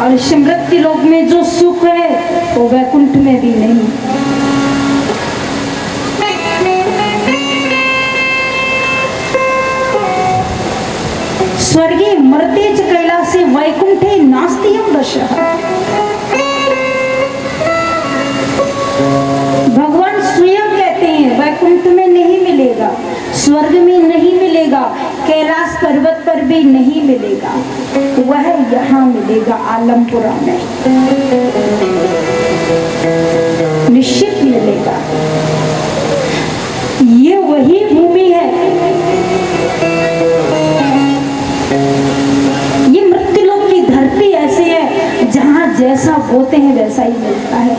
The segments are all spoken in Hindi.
और स्मृति लोक में जो सुख है वो वैकुंठ में भी नहीं। स्वर्गीय मर्ते च कैलासे वैकुंठे नास्तियं दशः। भगवान स्वयं कहते हैं वैकुंठ में नहीं मिलेगा, स्वर्ग में नहीं मिलेगा, कैलाश पर्वत पर भी नहीं मिलेगा, वह यहाँ मिलेगा आलमपुरा में, निश्चित मिलेगा। ये वही भूमि है, ये मृत्युलोक की धरती ऐसी है जहाँ जैसा बोते हैं वैसा ही मिलता है।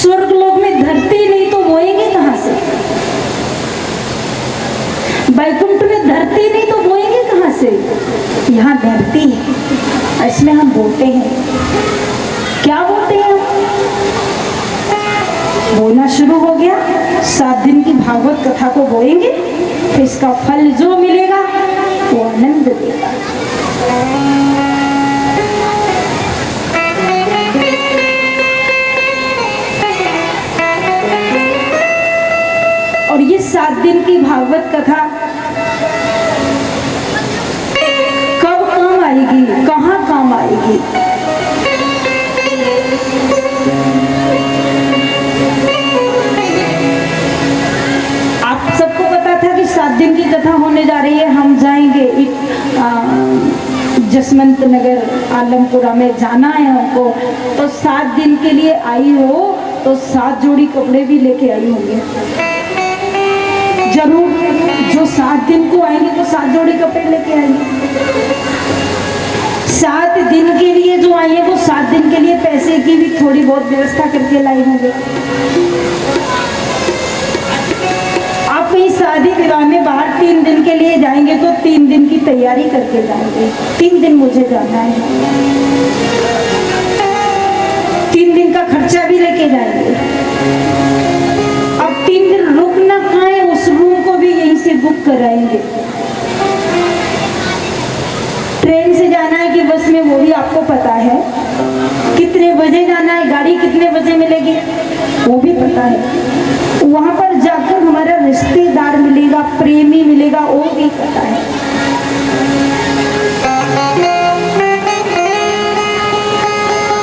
स्वर्गलोक में धरती नहीं तो बोएंगे कहाँ से? वैकुंठ में धरती नहीं तो बोएंगे कहाँ से? यहाँ धरती है, इसमें हम बोते हैं। क्या बोते हैं हम? बोना शुरू हो गया, 7 दिन की भागवत कथा को बोएंगे, फिर इसका फल जो मिलेगा वो आनंद देगा। और ये 7 दिन की भागवत कथा कब काम आएगी, कहाँ काम आएगी? आप सबको पता था कि 7 दिन की कथा होने जा रही है, हम जाएंगे जसवंत नगर आलमपुरा में जाना है हमको, तो 7 दिन के लिए आई हो तो 7 जोड़ी कपड़े भी लेके आई होंगे जरूर। जो 7 दिन को आएंगे तो 7 जोड़ी कपड़े लेके आएंगे। 7 दिन के लिए जो आई है वो 7 दिन के लिए पैसे की भी थोड़ी बहुत व्यवस्था करके लाई होंगे। आप कहीं शादी विवाह में बाहर 3 दिन के लिए जाएंगे तो 3 दिन की तैयारी करके जाएंगे। 3 दिन मुझे जाना है, 3 दिन का खर्चा भी लेके जाएंगे। अब 3 दिन रुकना कहाँ है, उस रूम को भी यहीं से बुक कराएंगे। ट्रेन से जाना है कि बस में, वो भी आपको पता है। कितने बजे जाना है, गाड़ी कितने बजे मिलेगी, वो भी पता है। वहां पर जाकर हमारा रिश्तेदार मिलेगा, प्रेमी मिलेगा, वो भी पता है।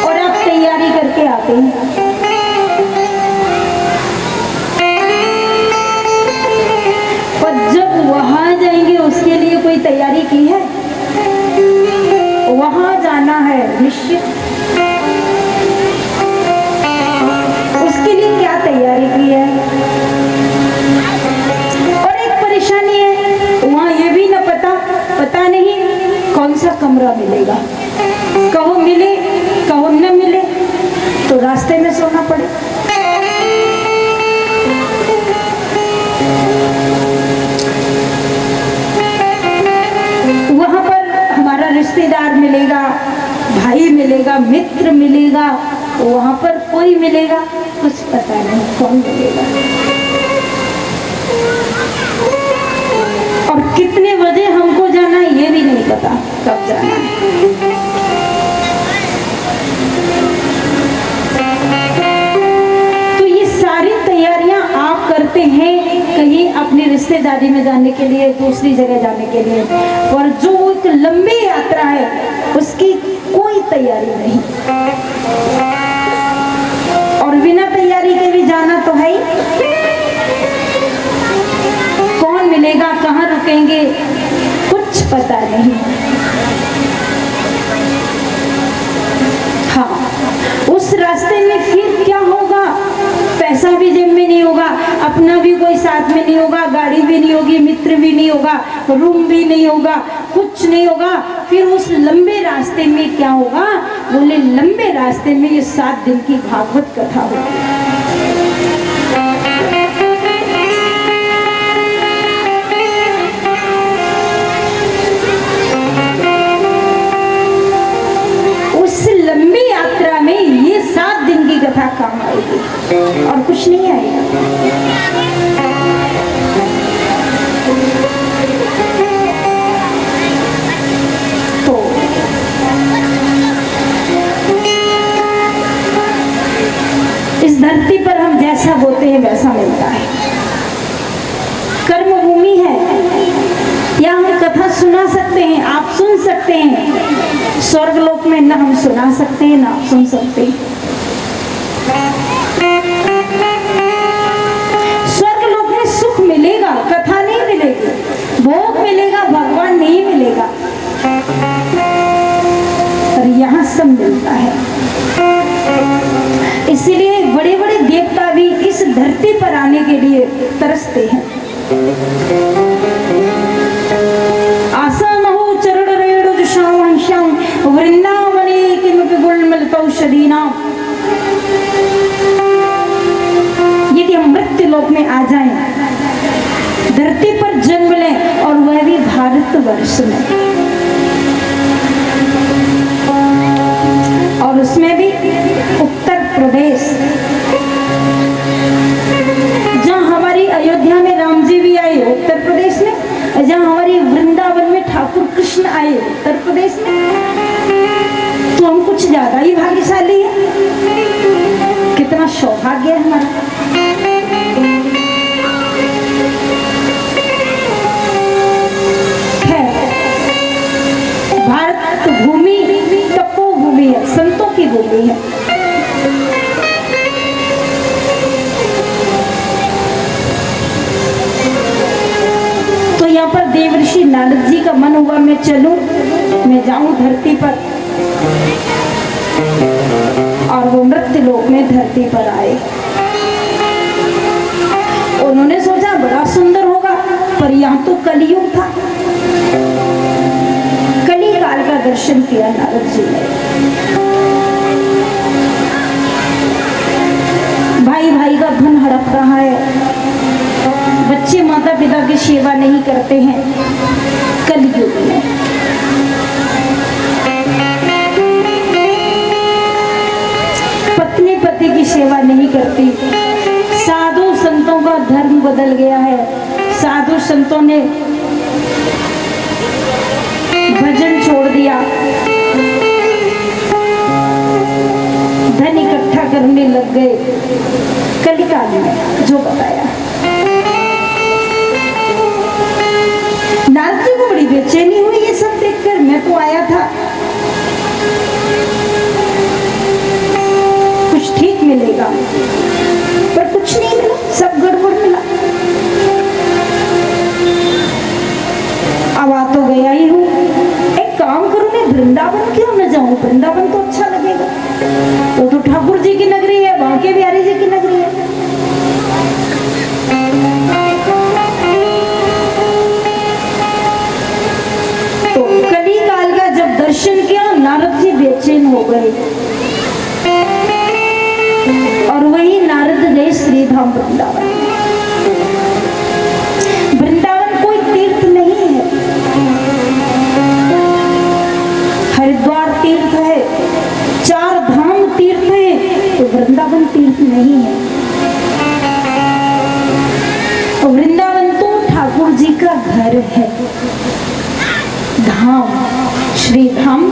और आप तैयारी करके आते हैं। पर जब वहां जाएंगे उसके लिए कोई तैयारी की है? वहां जाना है निश्चित, उसके लिए क्या तैयारी की है? और एक परेशानी है, वहां ये भी ना पता नहीं कौन सा कमरा मिलेगा। कहो मिले कहो न मिले तो रास्ते में सोना पड़े। वहां पर हमारा रिश्तेदार मिलेगा, भाई मिलेगा, मित्र मिलेगा, वहां पर कोई मिलेगा, कुछ पता नहीं कौन मिलेगा। और कितने बजे हमको जाना है ये भी नहीं पता, कब जाना है। तो ये सारी तैयारियां आप करते हैं कहीं अपनी रिश्तेदारी में जाने के लिए, दूसरी जगह जाने के लिए। और जो एक लंबी यात्रा है उसकी कोई तैयारी नहीं, और बिना तैयारी के भी जाना तो है ही। कौन मिलेगा, कहाँ रुकेंगे, कुछ पता नहीं। हाँ, उस रास्ते में फिर क्या होगा, पैसा भी जेब में नहीं होगा, अपना भी कोई साथ में नहीं होगा, गाड़ी भी नहीं होगी, मित्र भी नहीं होगा, रूम भी नहीं होगा, कुछ नहीं होगा। फिर उस लंबे रास्ते में क्या होगा? बोले लंबे रास्ते में ये 7 दिन की भागवत कथा होगी। उस लंबी यात्रा में ये 7 दिन की कथा काम आएगी और कुछ नहीं आएगा। तो इस धरती पर हम जैसा बोते हैं वैसा मिलता है। कर्म भूमि है, या हम कथा सुना सकते हैं, आप सुन सकते हैं। स्वर्ग लोक में ना हम सुना सकते हैं ना आप सुन सकते हैं। स्वर्ग लोक में सुख मिलेगा, कथा नहीं मिलेगी, भोग मिलेगा, भगवान नहीं मिलेगा। पर यहाँ सब मिलता है। इसीलिए बड़े बड़े देवता भी इस धरती पर आने के लिए तरसते हैं। आसामहु चरण रेणु जुषांशं वृंदावने किमपि गुलमलतौषधीना। यदि हम मृत्यु लोक में आ जाएं, धरती पर जन्म लें, और वह भी भारतवर्ष में, और उसमें भी उत्तर प्रदेश, जहाँ हमारी अयोध्या में राम जी भी आए उत्तर प्रदेश में, जहाँ हमारी वृंदावन में ठाकुर कृष्ण आए उत्तर प्रदेश में, तो हम कुछ ज्यादा ही भाग्यशाली है। कितना सौभाग्य है हमारा। भारत भूमि तपोभूमि है, संतों की भूमि है। तो यहाँ पर देवर्षि नारद जी का मन हुआ मैं चलूं, मैं जाऊं धरती पर, और वो मृत्यु लोक में धरती पर आए। तो कलयुग था, कली काल का दर्शन किया नारद जी ने। भाई भाई का धन हड़प रहा है, बच्चे माता पिता की सेवा नहीं करते हैं कलयुग में। पत्नी पति की सेवा नहीं करती, साधु संतों का धर्म बदल गया है। साधु संतों ने भजन छोड़ दिया, धन इकट्ठा करने लग गए। कलिकाल में जो बताया, नारद जी को बड़ी बेचैनी हुई ये सब देखकर। मैं तो आया था कुछ ठीक मिलेगा, पर कुछ नहीं मिला, सब गड़बड़ मिला। अब आ तो गया ही हूँ, एक काम करूँ मैं वृंदावन क्यों न जाऊं? वृंदावन तो अच्छा लगेगा, वो तो ठाकुर जी की नगरी है, वहां के बिहारी जी की नगरी है। तो कली काल का जब दर्शन किया, नारद जी बेचैन हो गए और वही नारद गए श्रीधाम वृंदावन। वृंदावन कोई तीर्थ नहीं है, हरिद्वार तीर्थ है, 4 धाम तीर्थ है, तो वृंदावन तीर्थ नहीं है। वृंदावन तो ठाकुर जी का घर है, धाम, श्री धाम।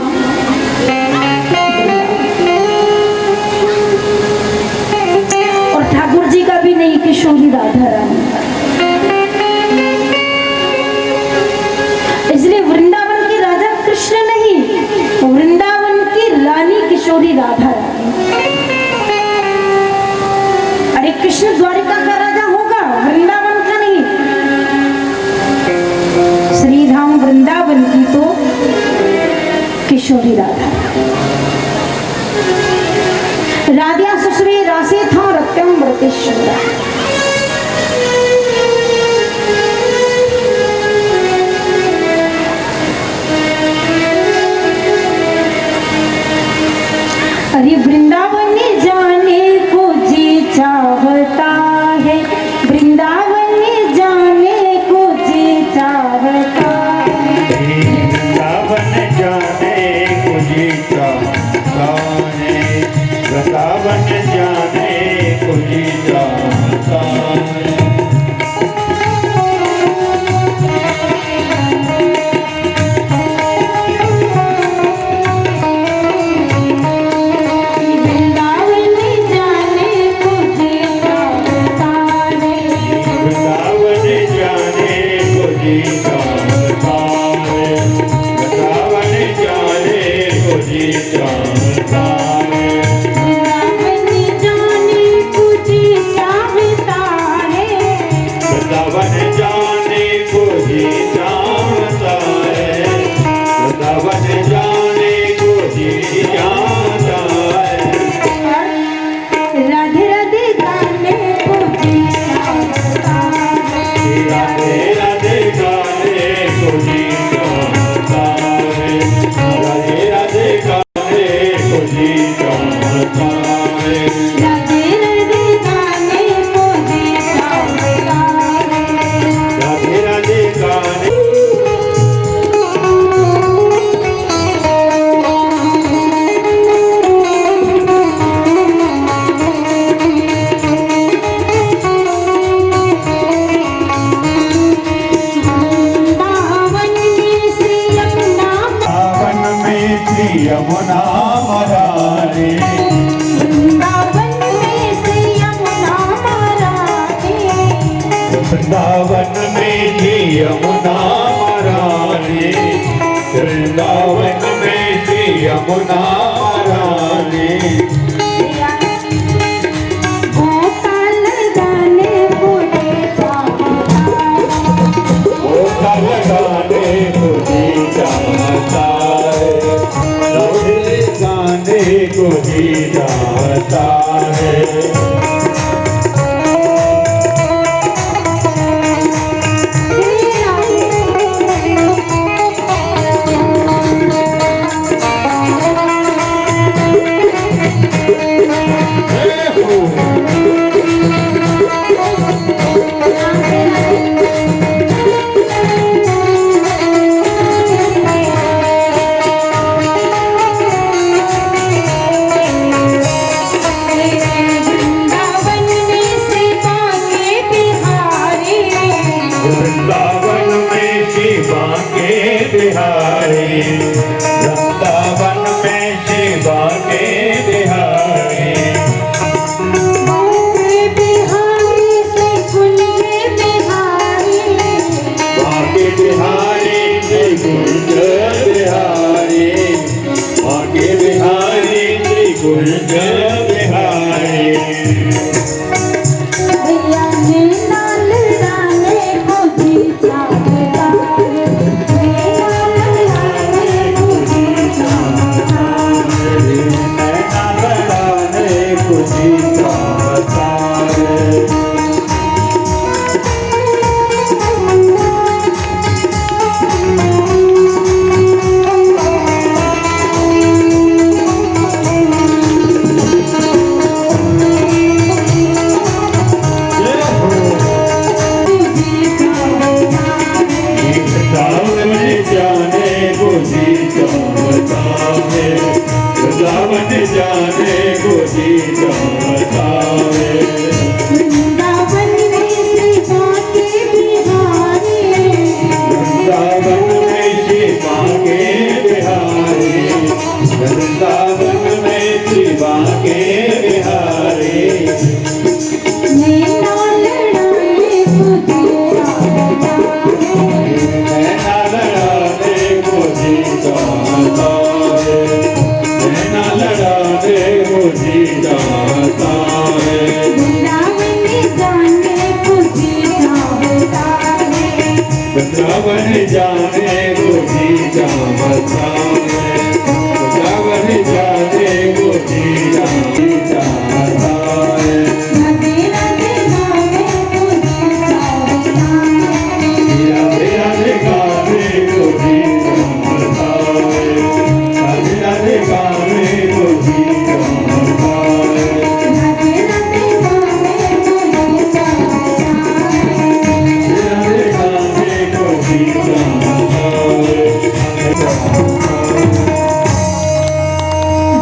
और ठाकुर जी का भी नहीं, किशोरी राधा रानी। इसलिए वृंदावन की राजा कृष्ण नहीं, वृंदावन की रानी किशोरी राधा रानी। अरे कृष्ण द्वारिका का राजा होगा, वृंदावन का नहीं। श्रीधाम वृंदावन की तो किशोरी राधा। राधिया सुश्री राशि था रत्यम व्रतेश्वरा। अरे वृंदावन जाने को जी चाहता है, वृंदावन जाने को जी चाहता है, वृंदावन जाने को जी चाहता है, वृंदावन जाने को जी चाहता है। वृंदावन में थी यमुना महारानी, वृंदावन में थी यमुना महारानी। गोपाल गाने बोले गोपाल गाने को जी चाहता है, गाने को जी चाहता है। राधे वृंदावन जाने को जी चाहता है, वृंदावन जाने को जी चाहता है। राधे राधे गावे को जी चाहता है, राधे राधे गावे को जी चाहता है, राधे राधे गावे को जी चाहता है। राधे राधे गावे को जी चाहता है।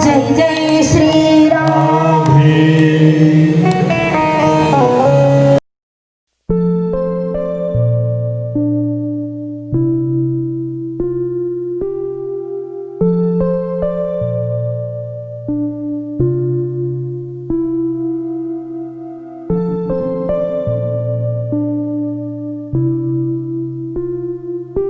जय जय श्री राम।